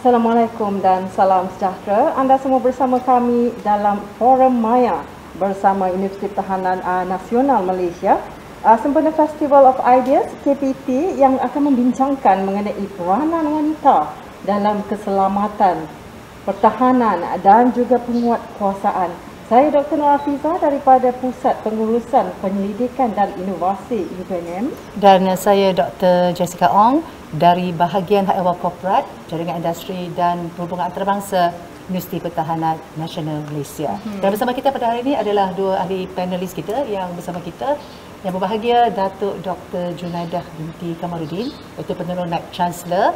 Assalamualaikum dan salam sejahtera. Anda semua bersama kami dalam Forum Maya bersama Universiti Pertahanan Nasional Malaysia, sempena Festival of Ideas KPT yang akan membincangkan mengenai peranan wanita dalam keselamatan, pertahanan dan juga penguatkuasaan. Saya Dr. Nur Hafizah daripada Pusat Pengurusan Penyelidikan dan Inovasi UPNM. Dan saya Dr. Jessica Ong dari bahagian Hak Ehwal Korporat, Jaringan Industri dan Perhubungan Antarabangsa Universiti Pertahanan Nasional Malaysia. Dan bersama kita pada hari ini adalah dua ahli panelis kita yang bersama kita. Yang berbahagia Datuk Dr. Junaidah binti Kamarudin, iaitu penerus Naib Chancellor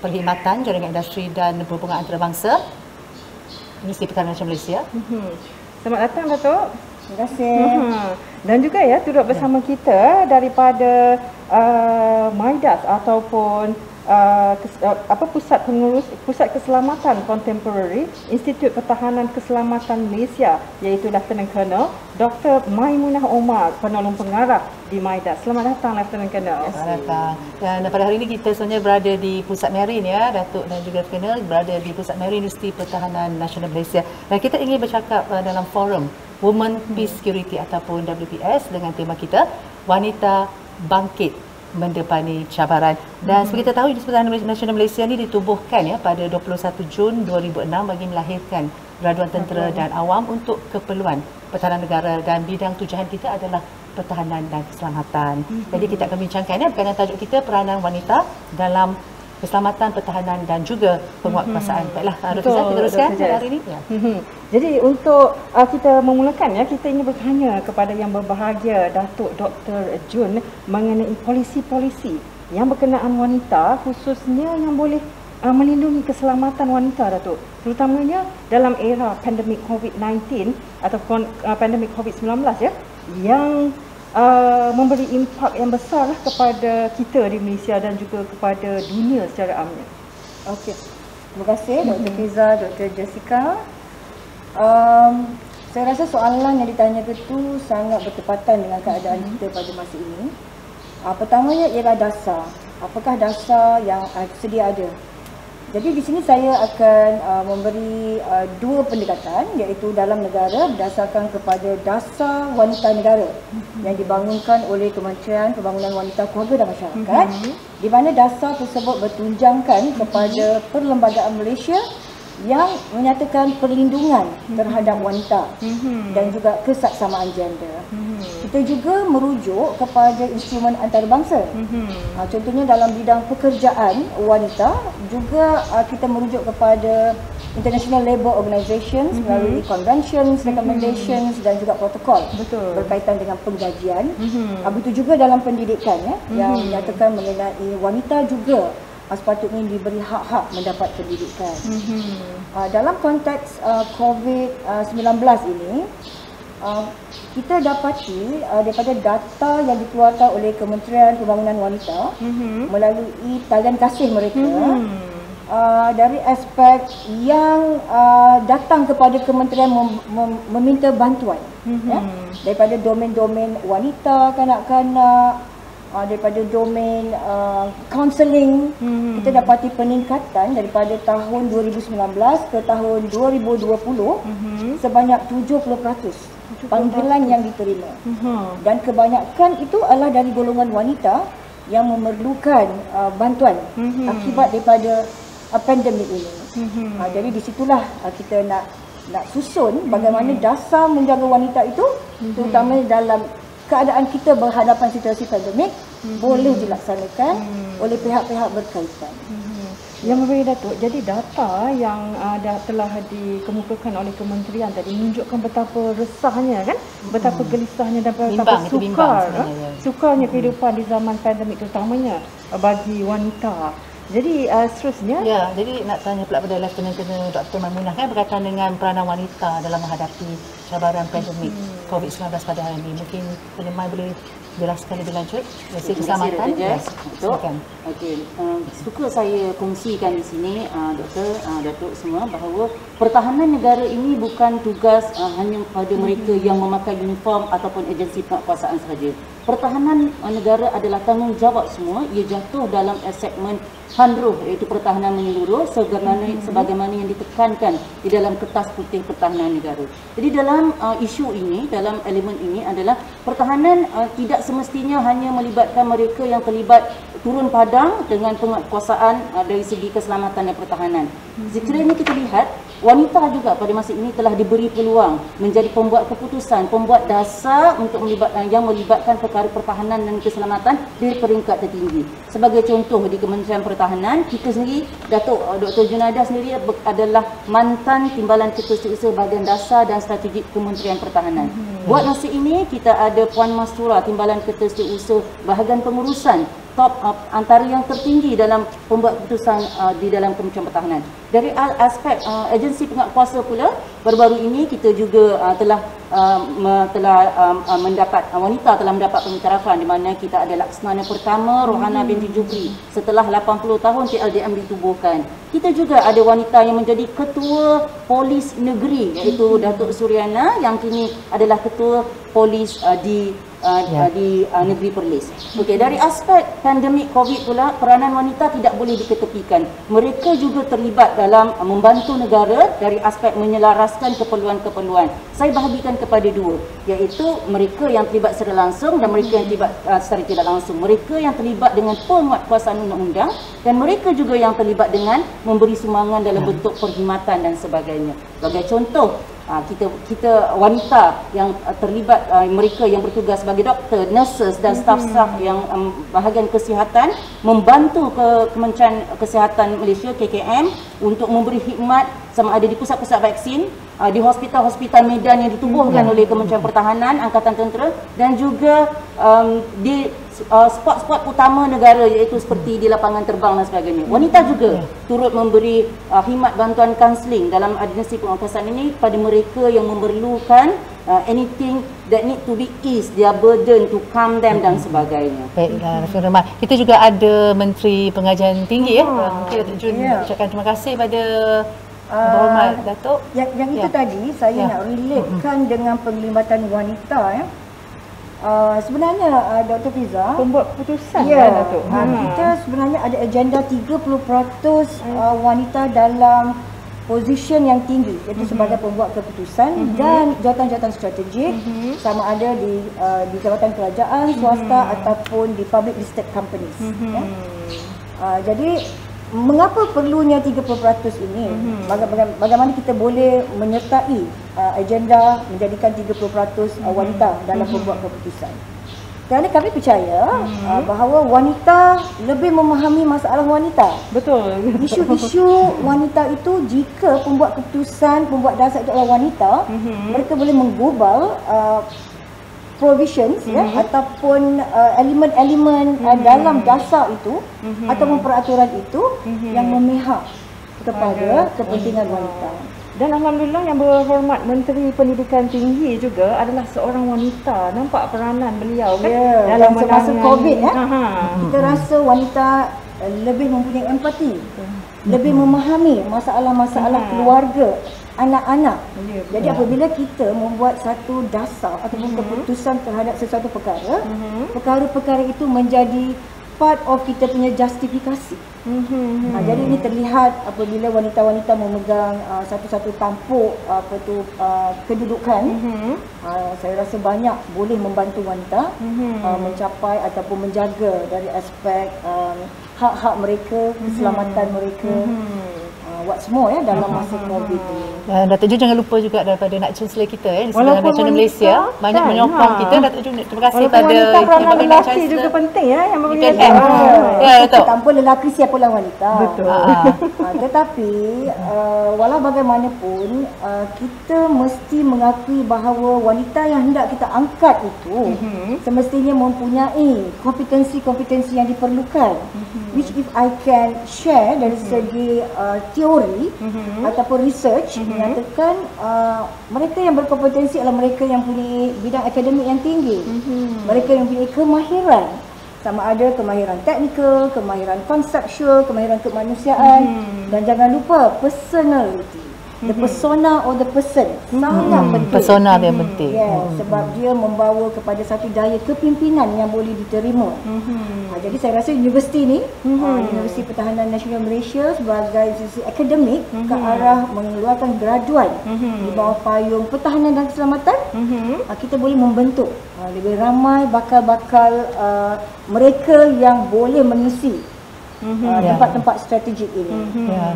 Perkhidmatan Jaringan Industri dan Perhubungan Antarabangsa Universiti Pertahanan Nasional Malaysia. Selamat datang Datuk. Terima kasih. Dan juga ya turut bersama kita daripada MIDAS ataupun Pusat Keselamatan Kontemporari Institut Pertahanan Keselamatan Malaysia, iaitu Lieutenant Colonel Dr. Maimunah Omar, penolong pengarah di MIDAS. Selamat datang Lieutenant Colonel. Selamat datang. Dan pada hari ini kita sebenarnya berada di Pusat Marine ya, Datuk dan juga Colonel berada di Pusat Marine Universiti Pertahanan Nasional Malaysia. Dan kita ingin bercakap dalam forum Women Peace Security ataupun WPS dengan tema kita Wanita Bangkit Mendepani Cabaran. Dan seperti kita tahu, Universiti Pertahanan Nasional Malaysia ini ditubuhkan ya pada 21 Jun 2006 bagi melahirkan graduan tentera dan awam untuk keperluan pertahanan negara, dan bidang tujuan kita adalah pertahanan dan keselamatan. Jadi kita akan bincangkan ya berkaitan tajuk kita peranan wanita dalam keselamatan, pertahanan dan juga penguatkuasaan. Baiklah, Dr. Zah, kita teruskan hari ini. Ya. Jadi untuk kita memulakan ya, kita ingin bertanya kepada yang berbahagia Datuk Dr. Jun mengenai polisi-polisi yang berkenaan wanita, khususnya yang boleh melindungi keselamatan wanita, Datuk. Terutamanya dalam era pandemik COVID-19 ataupun pandemik COVID-19 ya, yang memberi impak yang besar kepada kita di Malaysia dan juga kepada dunia secara amnya. Okey. Terima kasih Dr. Fiza, Dr. Jessica. Saya rasa soalan yang ditanya itu sangat bertepatan dengan keadaan kita pada masa ini. Pertamanya ialah dasar. Apakah dasar yang sedia ada? Jadi di sini saya akan memberi dua pendekatan, iaitu dalam negara berdasarkan kepada dasar wanita negara yang dibangunkan oleh Kementerian Pembangunan Wanita, Keluarga dan Masyarakat, di mana dasar tersebut bertunjangkan kepada Perlembagaan Malaysia yang menyatakan perlindungan terhadap wanita dan juga kesaksamaan gender. Kita juga merujuk kepada instrumen antarabangsa. Contohnya dalam bidang pekerjaan wanita, juga kita merujuk kepada International Labour Organizations melalui conventions, recommendations dan juga protokol berkaitan dengan penggajian. Begitu juga dalam pendidikan ya, yang menyatakan mengenai wanita juga sepatutnya diberi hak-hak mendapat pendidikan. Dalam konteks COVID-19 ini, kita dapati daripada data yang dikeluarkan oleh Kementerian Pembangunan Wanita melalui talian kasih mereka, dari aspek yang datang kepada kementerian meminta bantuan ya, daripada domain-domain wanita, kanak-kanak, daripada domain counselling, kita dapati peningkatan daripada tahun 2019 ke tahun 2020 sebanyak 70% panggilan yang diterima. Dan kebanyakan itu adalah dari golongan wanita yang memerlukan bantuan akibat daripada pandemik ini. Jadi di situlah kita nak susun bagaimana dasar menjaga wanita itu, terutama dalam keadaan kita berhadapan situasi pandemik, boleh dilaksanakan oleh pihak-pihak berkaitan. Yang berbeza Datuk, jadi data yang telah dikemukakan oleh kementerian tadi menunjukkan betapa resahnya kan, betapa gelisahnya dan betapa sukarnya kehidupan di zaman pandemik, terutamanya bagi wanita. Jadi seterusnya, jadi nak tanya pula pada Lieutenant Colonel Dr. Maimunah kan berkaitan dengan peranan wanita dalam menghadapi cabaran pandemik COVID-19 pada hari ini. Mungkin Penyemai boleh jelaskan lebih lanjut dari segi keselamatan. Silakan. Okey, suka saya kongsikan di sini Datuk semua bahawa pertahanan negara ini bukan tugas hanya pada mereka yang memakai uniform ataupun agensi penguasaan sahaja. Pertahanan negara adalah tanggungjawab semua. Ia jatuh dalam segmen handruh, iaitu pertahanan menyeluruh sebagaimana yang ditekankan di dalam kertas putih pertahanan negara. Jadi dalam isu ini, dalam elemen ini adalah pertahanan tidak semestinya hanya melibatkan mereka yang terlibat turun padang dengan penguasaan dari segi keselamatan dan pertahanan. Sekiranya kita lihat, wanita juga pada masa ini telah diberi peluang menjadi pembuat keputusan, pembuat dasar untuk melibatkan perkara pertahanan dan keselamatan di peringkat tertinggi. Sebagai contoh di Kementerian Pertahanan, kita sendiri, Dr. Junaida sendiri adalah mantan Timbalan Ketua Setiausaha Bahagian Dasar dan Strategik Kementerian Pertahanan. Buat masa ini kita ada Puan Mastura, Timbalan Ketua Setiausaha Bahagian Pengurusan, top antara yang tertinggi dalam pembuat keputusan di dalam Kementerian Pertahanan. Dari aspek agensi penguasa pula, baru-baru ini kita juga telah mendapat wanita telah mendapat pengiktirafan di mana kita ada Laksmana pertama Rohana binti Jubri setelah 80 tahun PLDM ditubuhkan. Kita juga ada wanita yang menjadi ketua polis negeri, iaitu Datuk Suryana yang kini adalah ketua polis di negeri Perlis. Okey, dari aspek pandemik COVID pula, peranan wanita tidak boleh diketepikan. Mereka juga terlibat dalam membantu negara dari aspek menyelaraskan keperluan-keperluan. Saya bahagikan kepada dua, iaitu mereka yang terlibat secara langsung dan mereka yang terlibat secara tidak langsung. Mereka yang terlibat dengan penguatkuasaan undang-undang dan mereka juga yang terlibat dengan memberi sumbangan dalam bentuk perkhidmatan dan sebagainya. Sebagai contoh, kita wanita yang terlibat, mereka yang bertugas sebagai doktor, nurses dan staf-staf yang bahagian kesihatan membantu Kementerian Kesihatan Malaysia KKM untuk memberi khidmat sama ada di pusat-pusat vaksin, di hospital-hospital medan yang ditubuhkan oleh Kementerian Pertahanan, Angkatan Tentera dan juga di spot-spot utama negara iaitu seperti di lapangan terbang dan sebagainya. Wanita juga turut memberi khidmat bantuan kaunseling dalam agensi penguatkuasaan ini pada mereka yang memerlukan anything that need to be eased their burden to calm them dan sebagainya. Baiklah, Datuk Rahman. Kita juga ada Menteri Pengajian Tinggi mungkin Datuk Jun ucapkan terima kasih pada berhormat Datuk. Yang itu tadi saya nak relatekan dengan penglibatan wanita sebenarnya Dr. Fiza, pembuat keputusan Datuk. Kita sebenarnya ada agenda 30% wanita dalam position yang tinggi, iaitu sebagai pembuat keputusan dan jawatan-jawatan strategik, sama ada di jabatan kerajaan, swasta ataupun di public listed companies. Jadi mengapa perlunya 30% ini? Bagaimana kita boleh menyertai agenda menjadikan 30% wanita dalam pembuat keputusan? Kerana kami percaya bahawa wanita lebih memahami masalah wanita. Betul. Isu-isu wanita itu, jika pembuat keputusan, pembuat dasar itu adalah wanita, mereka boleh menggubal provisions ataupun elemen-elemen dalam dasar itu ataupun peraturan itu yang memihak kepada kepentingan wanita. Dan alhamdulillah yang berhormat Menteri Pendidikan Tinggi juga adalah seorang wanita. Nampak peranan beliau dalam semasa COVID kita rasa wanita lebih mempunyai empati, lebih memahami masalah-masalah keluarga, anak-anak. Jadi apabila kita membuat satu dasar ataupun keputusan terhadap sesuatu perkara, perkara-perkara itu menjadi part of kita punya justifikasi. Jadi ini terlihat apabila wanita-wanita memegang satu-satu tampuk kedudukan. Saya rasa banyak boleh membantu wanita mencapai ataupun menjaga dari aspek hak-hak mereka, keselamatan mereka. What's more dalam masa COVID ini. Datuk Jun jangan lupa juga daripada Nak Chancellor kita di Sekolah Nasional Malaysia banyak menyokong kita. Datuk Jun terima kasih pada peranan lelaki juga penting yang berpegang. Tanpa lelaki siapalah wanita. Betul. Tetapi walau bagaimanapun kita mesti mengakui bahawa wanita yang hendak kita angkat itu semestinya mempunyai kompetensi-kompetensi yang diperlukan. Which if I can share dari segi teori teori ataupun research menyatakan mereka yang berkompetensi adalah mereka yang punya bidang akademik yang tinggi. Mereka yang punya kemahiran, sama ada kemahiran teknikal, kemahiran konseptual, kemahiran kemanusiaan, dan jangan lupa personality. The persona or the person sangat penting. Persona dia penting. Sebab dia membawa kepada satu daya kepimpinan yang boleh diterima. Jadi saya rasa universiti ni, Universiti Pertahanan Nasional Malaysia sebagai institusi akademik ke arah mengeluarkan graduan di bawah payung pertahanan dan keselamatan, kita boleh membentuk lebih ramai bakal-bakal mereka yang boleh mengisi tempat-tempat strategik ini.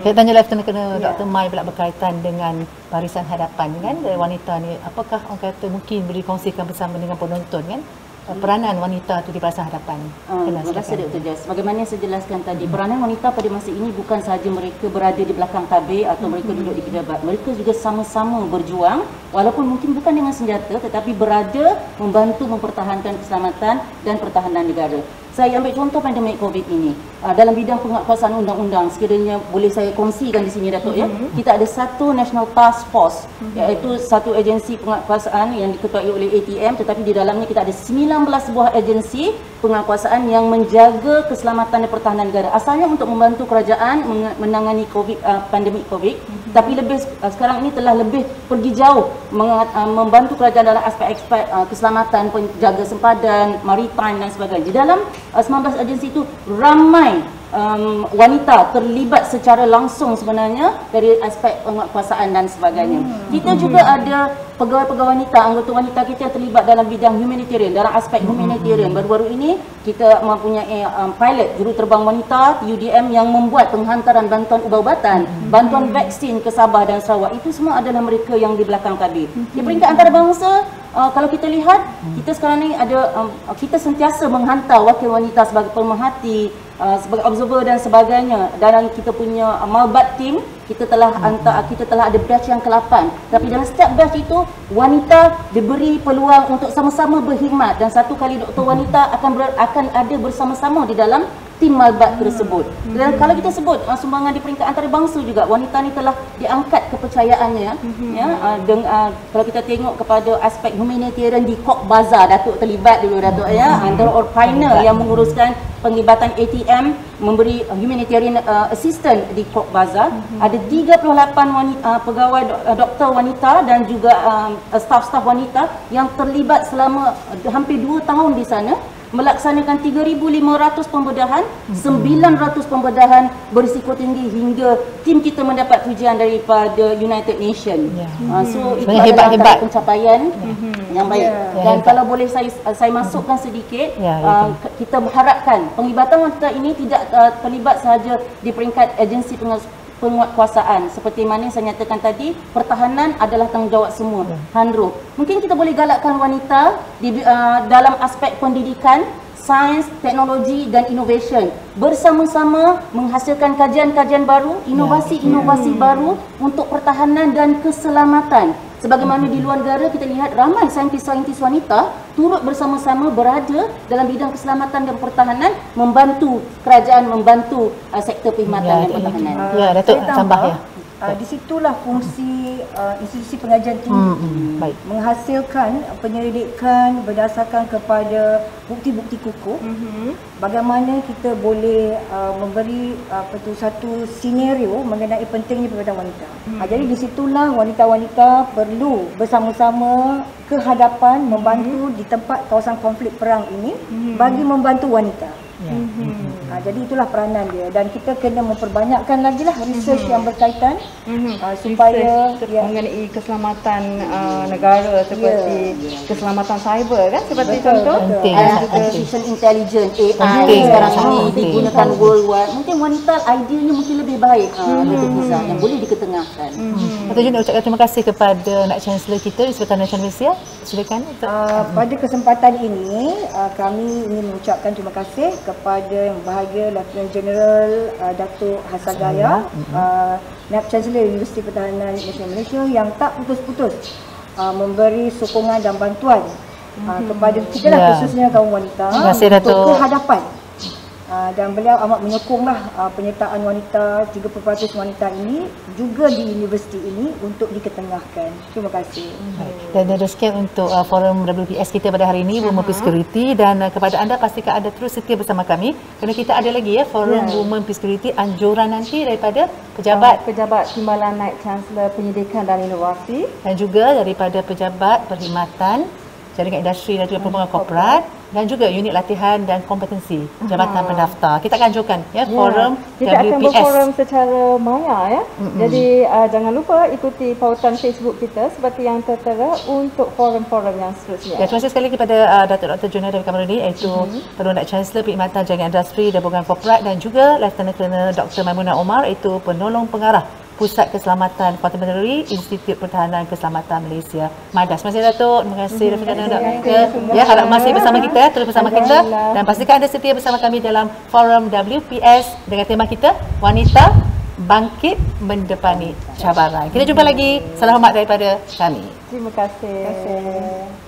Saya tanya Lieutenant Colonel Dr. Mai pula berkaitan dengan barisan hadapan kan, wanita ni, apakah orang kata mungkin boleh kongsikan bersama dengan penonton kan peranan wanita tu di barisan hadapan? Terima kasih Dr. Jess. Bagaimana saya jelaskan tadi, peranan wanita pada masa ini bukan sahaja mereka berada di belakang tabir atau mereka duduk di pejabat. Mereka juga sama-sama berjuang, walaupun mungkin bukan dengan senjata, tetapi berada membantu mempertahankan keselamatan dan pertahanan negara. Saya ambil contoh pandemik COVID ini. Dalam bidang penguatkuasaan undang-undang, sekiranya boleh saya kongsikan di sini Datuk ya. Kita ada satu National Task Force, iaitu satu agensi penguatkuasaan yang diketuai oleh ATM, tetapi di dalamnya kita ada 19 buah agensi penguatkuasaan yang menjaga keselamatan dan pertahanan negara. Asalnya untuk membantu kerajaan menangani pandemik COVID, tapi lebih sekarang ini telah lebih pergi jauh membantu kerajaan dalam aspek-aspek keselamatan, penjaga sempadan, maritime dan sebagainya. Di dalam 19 agensi itu ramai wanita terlibat secara langsung sebenarnya dari aspek penguatkuasaan dan sebagainya. Kita juga ada pegawai-pegawai wanita, anggota wanita kita yang terlibat dalam bidang humanitarian, dalam aspek humanitarian. Baru-baru ini kita mempunyai pilot juruterbang wanita UDM yang membuat penghantaran bantuan ubat-ubatan, bantuan vaksin ke Sabah dan Sarawak. Itu semua adalah mereka yang di belakang tabir. Di peringkat antarabangsa, kalau kita lihat, kita sekarang ni ada kita sentiasa menghantar wakil wanita sebagai pemerhati, sebagai observer dan sebagainya. Dalam kita punya Malbat team, kita telah ada batch yang ke-8. Tapi dalam setiap batch itu wanita diberi peluang untuk sama-sama berkhidmat, dan satu kali doktor wanita akan ada bersama-sama di dalam tim Malbat tersebut. Dan kalau kita sebut sumbangan di peringkat antarabangsa juga, wanita ni telah diangkat kepercayaannya kalau kita tengok kepada aspek humanitarian di Cox's Bazar, Datuk terlibat dulu Datuk ya, antara orang pioneer yang menguruskan penglibatan ATM memberi humanitarian assistant di Cox's Bazar. Ada 38 wanita, pegawai doktor wanita dan juga staf-staf wanita yang terlibat selama hampir 2 tahun di sana, melaksanakan 3,500 pembedahan, 900 pembedahan berisiko tinggi hingga tim kita mendapat pujian daripada United Nations. So itu adalah pencapaian yang baik. Dan kalau boleh saya masukkan sedikit, kita mengharapkan penglibatan wanita ini tidak terlibat sahaja di peringkat agensi penguatkuasaan. Seperti mana saya nyatakan tadi, pertahanan adalah tanggungjawab semua. Handro. Mungkin kita boleh galakkan wanita dalam aspek pendidikan, sains, teknologi dan innovation. Bersama-sama menghasilkan kajian-kajian baru, inovasi-inovasi baru untuk pertahanan dan keselamatan. Sebagaimana di luar negara kita lihat ramai saintis-saintis wanita turut bersama-sama berada dalam bidang keselamatan dan pertahanan, membantu kerajaan, membantu sektor perkhidmatan dan pertahanan. Ya, Datuk tambah ya. Di situlah fungsi institusi pengajian tinggi menghasilkan penyelidikan berdasarkan kepada bukti-bukti kukuh. Bagaimana kita boleh memberi satu senario mengenai pentingnya pemberdayaan wanita. Jadi di situlah wanita-wanita perlu bersama-sama ke hadapan membantu di tempat kawasan konflik perang ini bagi membantu wanita. Jadi itulah peranan dia, dan kita kena memperbanyakkan lagi lah research yang berkaitan supaya mengenai keselamatan negara, seperti keselamatan cyber kan, seperti contoh artificial intelligence, AI sekarang ini digunakan worldwide. Mungkin wanita idealnya mungkin lebih baik yang boleh diketengahkan. Dr. Jun, ucapkan terima kasih kepada Nak Chancellor kita di Sebatan Nasional Malaysia. Silakan. Pada kesempatan ini kami ingin mengucapkan terima kasih kepada Yang Berbahagia Lieutenant General Datuk Hassan Gaya, Naib Chancellor Universiti Pertahanan Nasional Malaysia, yang tak putus-putus memberi sokongan dan bantuan kepada kita lah, khususnya kaum wanita, untuk ke hadapan Dan beliau amat menyokonglah penyertaan wanita, 30% wanita ini juga di universiti ini untuk diketengahkan. Terima kasih. Dan sekian untuk forum WPS kita pada hari ini, Women Peace Security, dan kepada anda pastikan anda terus setia bersama kami kerana kita ada lagi forum Women Peace Security anjuran nanti daripada pejabat Timbalan Naib Chancellor Penyidikan dan Inovasi dan juga daripada pejabat perkhidmatan, jaringan industri dan juga perhubungan korporat, dan juga unit latihan dan kompetensi Jabatan Pendaftar. Kita akan anjurkan forum kita WPS. akan berforum secara maya Jadi jangan lupa ikuti pautan Facebook kita seperti yang tertera untuk forum-forum yang seterusnya. Ya, terima kasih sekali kepada Datuk Dr. Jun Hadi Kamarudin, iaitu Perdana Naib Chancellor Perkhidmatan Jaringan Industri dan Perhubungan Korporat, dan juga Lieutenant Colonel Dr. Maimunah Omar, iaitu Penolong Pengarah Pusat Keselamatan Kontemporari Institut Pertahanan Keselamatan Malaysia, MADAS. Terima kasih Datuk. Terima kasih Rafiqah dan Dr. Ya, harap masih bersama kita, terus bersama kita, dan pastikan anda setia bersama kami dalam forum WPS dengan tema kita Wanita Bangkit Mendepani Cabaran. Kita jumpa lagi. Salam hormat daripada kami. Terima kasih.